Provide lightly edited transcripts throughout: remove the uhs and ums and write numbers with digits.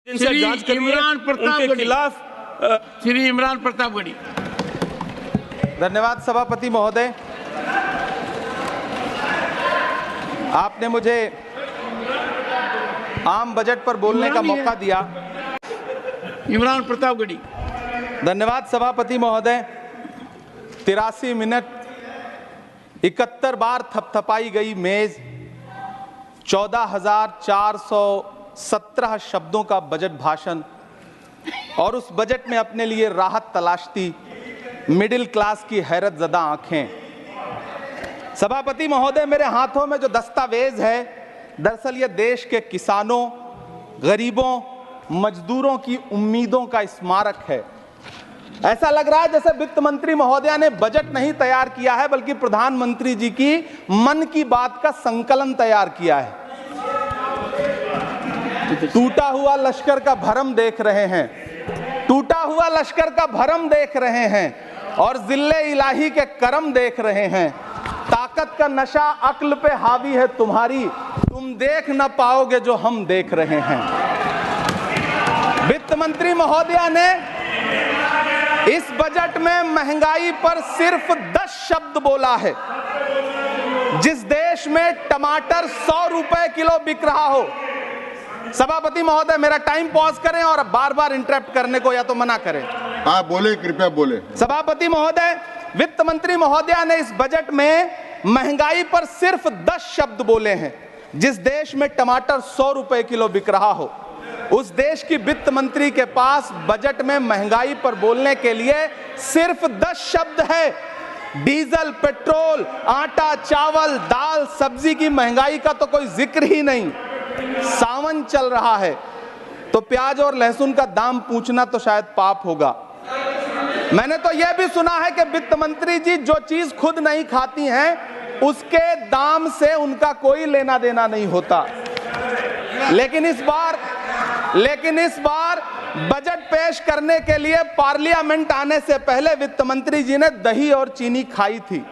श्री इमरान प्रतापगढ़ी श्री इमरान प्रतापगढ़ी। धन्यवाद सभापति महोदय, आपने मुझे आम बजट पर बोलने का मौका दिया। इमरान प्रतापगढ़ी। धन्यवाद सभापति महोदय। 83 मिनट 71 बार थपथपाई गई मेज, 14,417 शब्दों का बजट भाषण और उस बजट में अपने लिए राहत तलाशती मिडिल क्लास की हैरत ज़दा आंखें। सभापति महोदय, मेरे हाथों में जो दस्तावेज है दरअसल ये देश के किसानों, गरीबों, मजदूरों की उम्मीदों का स्मारक है। ऐसा लग रहा है जैसे वित्त मंत्री महोदया ने बजट नहीं तैयार किया है बल्कि प्रधानमंत्री जी की मन की बात का संकलन तैयार किया है। टूटा हुआ लश्कर का भरम देख रहे हैं, टूटा हुआ लश्कर का भरम देख रहे हैं और जिल्ले इलाही के करम देख रहे हैं। ताकत का नशा अक्ल पे हावी है तुम्हारी, तुम देख न पाओगे जो हम देख रहे हैं। वित्त मंत्री महोदया ने इस बजट में महंगाई पर सिर्फ 10 शब्द बोला है। जिस देश में टमाटर 100 रुपए किलो बिक रहा हो। सभापति महोदय, मेरा टाइम पॉज करें और बार बार इंटरप्ट करने को या तो मना करें। हाँ बोले, कृपया बोले। सभापति महोदय, वित्त मंत्री महोदया ने इस बजट में महंगाई पर सिर्फ 10 शब्द बोले हैं। जिस देश में टमाटर 100 रुपए किलो बिक रहा हो, उस देश की वित्त मंत्री के पास बजट में महंगाई पर बोलने के लिए सिर्फ 10 शब्द है। डीजल, पेट्रोल, आटा, चावल, दाल, सब्जी की महंगाई का तो कोई जिक्र ही नहीं। सावन चल रहा है तो प्याज और लहसुन का दाम पूछना तो शायद पाप होगा। मैंने तो यह भी सुना है कि वित्त मंत्री जी जो चीज खुद नहीं खाती हैं उसके दाम से उनका कोई लेना देना नहीं होता। लेकिन इस बार बजट पेश करने के लिए पार्लियामेंट आने से पहले वित्त मंत्री जी ने दही और चीनी खाई थी।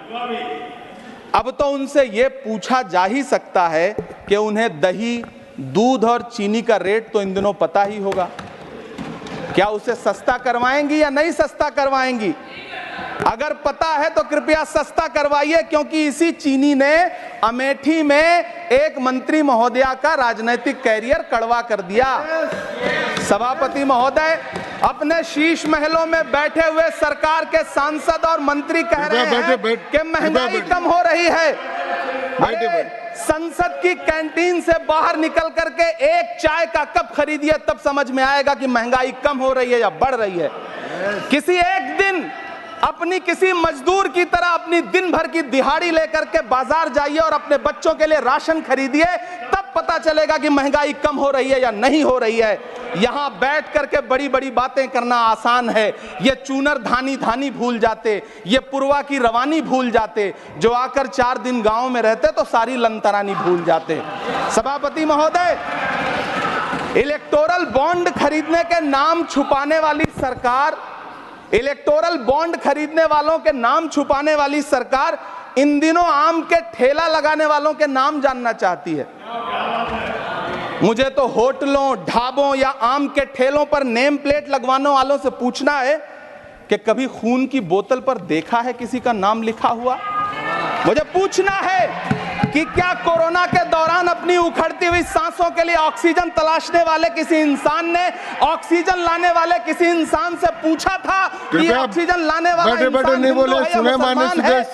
अब तो उनसे यह पूछा जा ही सकता है कि उन्हें दही, दूध और चीनी का रेट तो इन दिनों पता ही होगा। क्या उसे सस्ता करवाएंगी या नहीं सस्ता करवाएंगी? अगर पता है तो कृपया सस्ता करवाइए, क्योंकि इसी चीनी ने अमेठी में एक मंत्री महोदया का राजनीतिक कैरियर कड़वा कर दिया। सभापति महोदय, अपने शीश महलों में बैठे हुए सरकार के सांसद और मंत्री कह रहे हैं कि महंगाई कम हो रही है। संसद की कैंटीन से बाहर निकल करके एक चाय का कप खरीदिए, तब समझ में आएगा कि महंगाई कम हो रही है या बढ़ रही है। किसी एक दिन अपनी किसी मजदूर की तरह अपनी दिन भर की दिहाड़ी लेकर के बाजार जाइए और अपने बच्चों के लिए राशन खरीदिए, तब पता चलेगा कि महंगाई कम हो रही है या नहीं हो रही है। यहां बैठ करके बड़ी बड़ी बातें करना आसान है। ये चूनर धानी धानी भूल जाते, ये पुरवा की रवानी भूल जाते, जो आकर 4 दिन गांव में रहते तो सारी लंतरानी भूल जाते। सभापति महोदय, इलेक्टोरल बॉन्ड खरीदने के नाम छुपाने वाली सरकार, इलेक्टोरल बॉन्ड खरीदने वालों के नाम छुपाने वाली सरकार इन दिनों आम के ठेला लगाने वालों के नाम जानना चाहती है। मुझे तो होटलों, ढाबों या आम के ठेलों पर नेम प्लेट लगवाने वालों से पूछना है कि कभी खून की बोतल पर देखा है किसी का नाम लिखा हुआ? मुझे पूछना है कि क्या कोरोना के दौरान अपनी उखड़ती हुई सांसों के लिए ऑक्सीजन तलाशने वाले किसी इंसान ने ऑक्सीजन लाने वाले किसी इंसान से पूछा था कि ऑक्सीजन लाने वाला इंसान हिंदू है या मुसलमान है?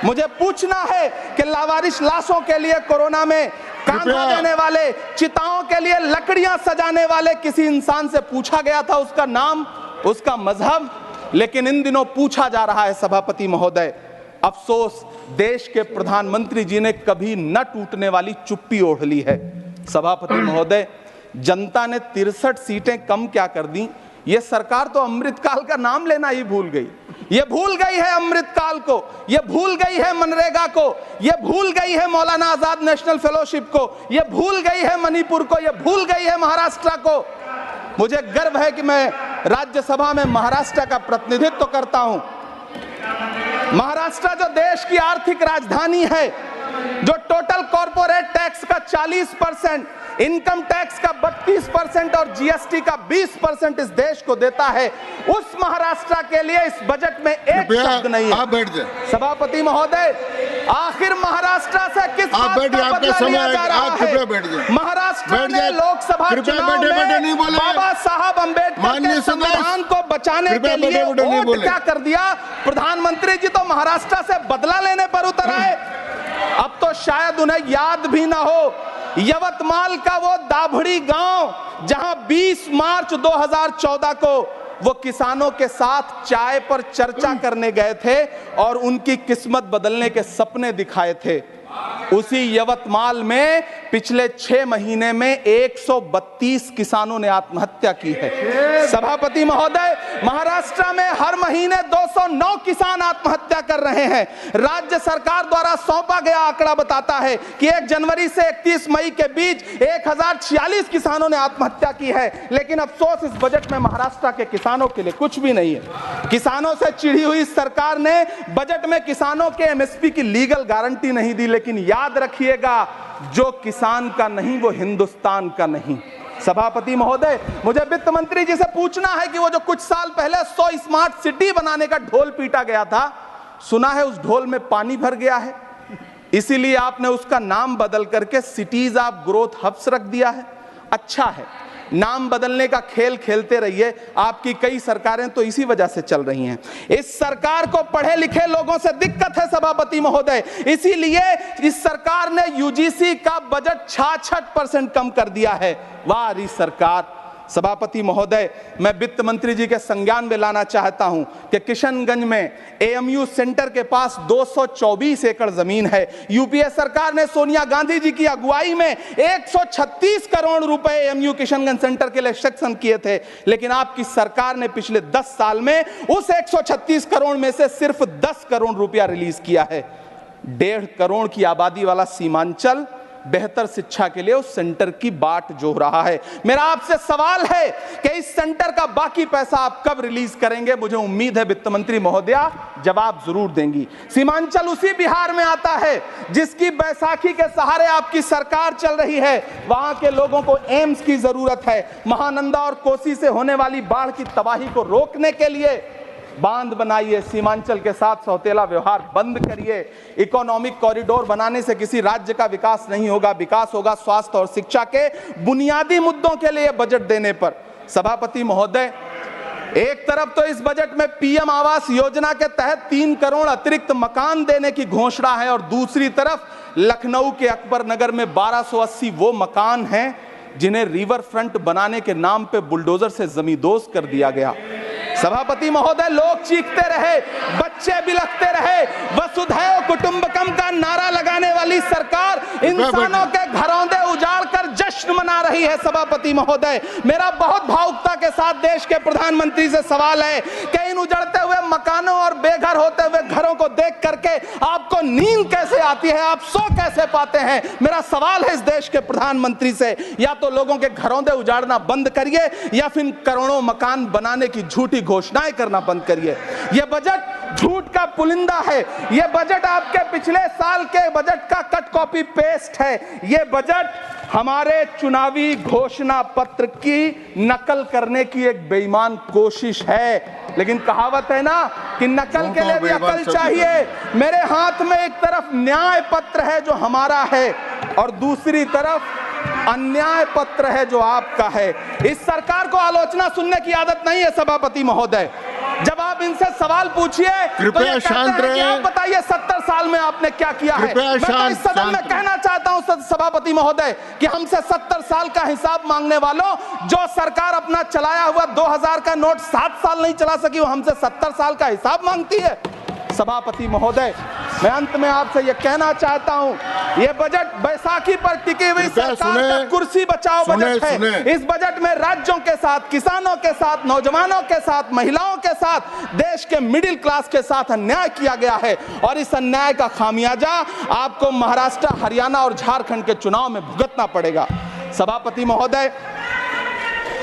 मुझे पूछना है कि लावारिश लाशों के लिए कोरोना में कांधा देने वाले, चिताओं के लिए लकड़ियां सजाने वाले किसी इंसान से पूछा गया था उसका नाम, उसका मजहब? लेकिन इन दिनों पूछा जा रहा है। सभापति महोदय, अफसोस देश के प्रधानमंत्री जी ने कभी न टूटने वाली चुप्पी ओढ़ ली है। सभापति महोदय, जनता ने 63 सीटें कम क्या कर दी, ये सरकार तो अमृतकाल का नाम लेना ही भूल गई। ये भूल गई है अमृतकाल को, ये भूल गई है मनरेगा को, ये भूल गई है मौलाना आजाद नेशनल फेलोशिप को, ये भूल गई है मणिपुर को, ये भूल गई है महाराष्ट्र को। मुझे गर्व है कि मैं राज्यसभा में महाराष्ट्र का प्रतिनिधित्व करता हूं। महाराष्ट्र जो देश की आर्थिक राजधानी है, जो टोटल कॉर्पोरेट टैक्स का 40% इनकम टैक्स का 32% और जीएसटी का 20% इस देश को देता है, उस महाराष्ट्र के लिए इस बजट में एक शब्द नहीं है। आप बैठ जाए। सभापति महोदय, आखिर महाराष्ट्र से किस बात का बदला लिया जा रहा है? महाराष्ट्र ने लोकसभा चुनाव में बाबा साहब अम्बेडकर के संविधान को बचाने के लिए वोट क्या कर दिया? प्रधानमंत्री जी तो महाराष्ट्र से बदला लेने पर उतर आए। अब तो शायद उन्हें याद भी ना हो यवतमाल का वो दाभड़ी गांव जहां 20 मार्च 2014 को वो किसानों के साथ चाय पर चर्चा करने गए थे और उनकी किस्मत बदलने के सपने दिखाए थे। उसी यवतमाल में पिछले 6 महीने में 132 किसानों ने आत्महत्या की है। सभापति महोदय, महाराष्ट्र में हर महीने 209 किसान आत्महत्या कर रहे हैं। राज्य सरकार द्वारा सौंपा गया आंकड़ा बताता है कि 1 जनवरी से 31 मई के बीच 1046 किसानों ने आत्महत्या की है। लेकिन अफसोस, इस बजट में महाराष्ट्र के किसानों के लिए कुछ भी नहीं है। किसानों से चिढ़ी हुई सरकार ने बजट में किसानों के एमएसपी की लीगल गारंटी नहीं दी। लेकिन याद रखिएगा, जो किसान का नहीं वो हिंदुस्तान का नहीं। सभापति महोदय, मुझे वित्त मंत्री जी से पूछना है कि वो जो कुछ साल पहले 100 स्मार्ट सिटी बनाने का ढोल पीटा गया था, सुना है उस ढोल में पानी भर गया है, इसीलिए आपने उसका नाम बदल करके सिटीज ऑफ ग्रोथ हब्स रख दिया है। अच्छा है, नाम बदलने का खेल खेलते रहिए, आपकी कई सरकारें तो इसी वजह से चल रही हैं। इस सरकार को पढ़े लिखे लोगों से दिक्कत है सभापति महोदय, इसीलिए इस सरकार ने यूजीसी का बजट 66% कम कर दिया है। वाह रही सरकार। सभापति महोदय, मैं वित्त मंत्री जी के संज्ञान में लाना चाहता हूं कि किशनगंज में एएमयू सेंटर के पास 224 एकड़ जमीन है। यूपीए सरकार ने सोनिया गांधी जी की अगुवाई में 136 करोड़ रुपए एएमयू किशनगंज सेंटर के लिए सेक्शन किए थे। लेकिन आपकी सरकार ने पिछले 10 साल में उस 136 करोड़ में से सिर्फ 10 करोड़ रुपया रिलीज किया है। 1.5 करोड़ की आबादी वाला सीमांचल बेहतर शिक्षा के लिए उस सेंटर की बाट जोह रहा है। मेरा आपसे सवाल है कि इस सेंटर का बाकी पैसा आप कब रिलीज करेंगे? मुझे उम्मीद है वित्त मंत्री महोदया जवाब जरूर देंगी। सीमांचल उसी बिहार में आता है जिसकी बैसाखी के सहारे आपकी सरकार चल रही है। वहां के लोगों को एम्स की जरूरत है। महानंदा और कोसी से होने वाली बाढ़ की तबाही को रोकने के लिए बांध बनाइए, सीमांचल के साथ सौतेला व्यवहार बंद करिए। इकोनॉमिक कॉरिडोर बनाने से किसी राज्य का विकास नहीं होगा, विकास होगा स्वास्थ्य और शिक्षा के बुनियादी मुद्दों के लिए बजट देने पर। सभापति महोदय, एक तरफ तो इस बजट में पीएम आवास योजना के तहत 3 करोड़ अतिरिक्त मकान देने की घोषणा है और दूसरी तरफ लखनऊ के अकबर नगर में 1280 वो मकान हैं जिन्हें रिवर फ्रंट बनाने के नाम पे बुलडोजर से जमींदोज कर दिया गया। सभापति महोदय, लोग चीखते रहे, बच्चे बिलखते रहे, वसुधैव कुटुंबकम का नारा लगाने वाली सरकार इंसानों के घरौंदे उजाड़ कर जश्न मना रही है। सभापति महोदय, मेरा बहुत भावुकता के साथ देश के प्रधानमंत्री से सवाल है कि इन उजड़ते हुए मकानों और बेघर होते हुए घरों को देख करके आपको नींद कैसे आती है, आप सो कैसे पाते हैं? मेरा सवाल है इस देश के प्रधानमंत्री से, या तो लोगों के घरौंदे उजाड़ना बंद करिए या फिर करोड़ों मकान बनाने की झूठी घोषणाएं करना बंद करिए। यह बजट झूठ का पुलिंदा है। यह बजट आपके पिछले साल के बजट का कट कॉपी पेस्ट है। यह बजट हमारे चुनावी घोषणा पत्र की नकल करने की एक बेईमान कोशिश है। लेकिन कहावत है ना कि नकल के लिए भी अकल चाहिए। मेरे हाथ में एक तरफ न्याय पत्र है जो हमारा है और दूसरी तरफ अन्याय पत्र है जो आपका है। इस सरकार को आलोचना सुनने की आदत नहीं है सभापति महोदय। जब आप इनसे सवाल पूछिए तो ये कहते हैं कि आप बताइए 70 साल में आपने क्या किया है। मैं तो इस सदन में कहना चाहता हूं सभापति महोदय कि हमसे 70 साल का हिसाब मांगने वालों, जो सरकार अपना चलाया हुआ 2000 का नोट 7 साल नहीं चला सकी, वो हमसे 70 साल का हिसाब मांगती है। सभापति महोदय, मैं अंत में आपसे यह कहना चाहता हूं, यह बजट बैसाखी पर टिकी हुई सरकार का कुर्सी बचाओ बजट है। इस बजट में राज्यों के साथ, किसानों के साथ, नौजवानों के साथ, महिलाओं के साथ, देश के मिडिल क्लास के साथ अन्याय किया गया है और इस अन्याय का खामियाजा आपको महाराष्ट्र, हरियाणा और झारखंड के चुनाव में भुगतना पड़ेगा। सभापति महोदय,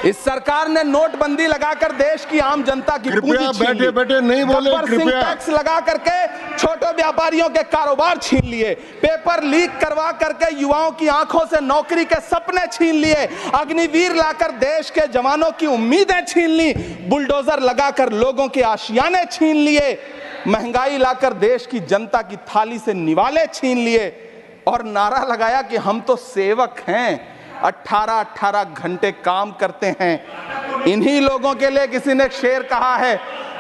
इस सरकार ने नोटबंदी लगाकर देश की आम जनता की पूंजी छीन ली। बैठे बैठे नहीं बोले, कृपया टैक्स लगा करके छोटे व्यापारियों के कारोबार छीन लिए, पेपर लीक करवा करके युवाओं की आंखों से नौकरी के सपने छीन लिए, अग्निवीर लाकर देश के जवानों की उम्मीदें छीन ली, बुलडोजर लगाकर लोगों के आशियाने छीन लिए, महंगाई लाकर देश की जनता की थाली से निवाले छीन लिए और नारा लगाया कि हम तो सेवक हैं, 18-18 घंटे काम करते हैं। इन्हीं लोगों के लिए किसी ने शेर कहा है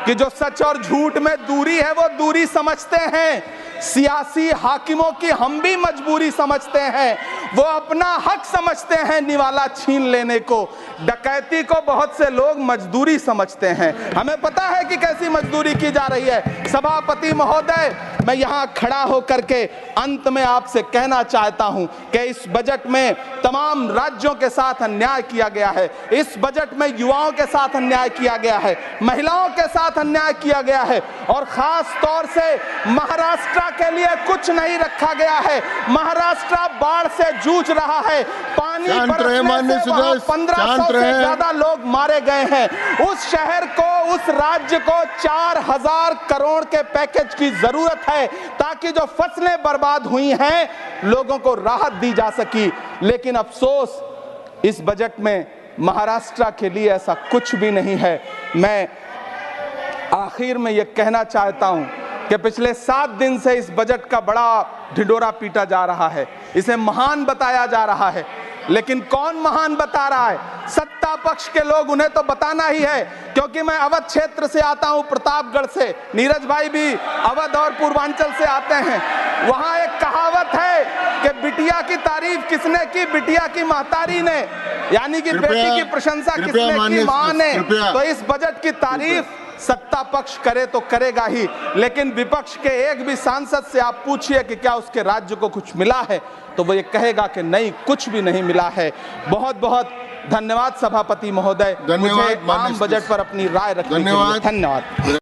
कि जो सच और झूठ में दूरी है वो दूरी समझते हैं, सियासी हाकिमों की हम भी मजबूरी समझते हैं, वो अपना हक समझते हैं निवाला छीन लेने को, डकैती को बहुत से लोग मजदूरी समझते हैं। हमें पता है कि कैसी मजदूरी की जा रही है। सभापति महोदय, मैं यहाँ खड़ा होकर के अंत में आपसे कहना चाहता हूं कि इस बजट में तमाम राज्यों के साथ अन्याय किया गया है, इस बजट में युवाओं के साथ अन्याय किया गया है, महिलाओं के साथ अन्याय किया गया है और खास तौर से महाराष्ट्र के लिए कुछ नहीं रखा गया है। महाराष्ट्र बाढ़ से जूझ रहा है, पानी बरसने से वहां 1500 से ज्यादा लोग मारे गए हैं। उस शहर को, उस राज्य को 4000 करोड़ के पैकेज की जरूरत है ताकि जो फसलें बर्बाद हुई हैं लोगों को राहत दी जा सकी। लेकिन अफसोस इस बजट में महाराष्ट्र के लिए ऐसा कुछ भी नहीं है। मैं आखिर में यह कहना चाहता हूं कि पिछले 7 दिन से इस बजट का बड़ा ढिंढोरा पीटा जा रहा है, इसे महान बताया जा रहा है, लेकिन कौन महान बता रहा है? सत्ता पक्ष के लोग, उन्हें तो बताना ही है। क्योंकि मैं अवध क्षेत्र से आता हूं, प्रतापगढ़ से, नीरज भाई भी अवध और पूर्वांचल से आते हैं। वहां एक कहावत है कि बिटिया की तारीफ किसने की? बिटिया की महतारी ने, यानी कि बेटी की प्रशंसा किसने की? मां ने। तो इस बजट की तारीफ सत्ता पक्ष करे तो करेगा ही, लेकिन विपक्ष के एक भी सांसद से आप पूछिए कि क्या उसके राज्य को कुछ मिला है, तो वो ये कहेगा कि नहीं, कुछ भी नहीं मिला है। बहुत बहुत धन्यवाद सभापति महोदय, मुझे आम बजट पर अपनी राय रखने के लिए। धन्यवाद।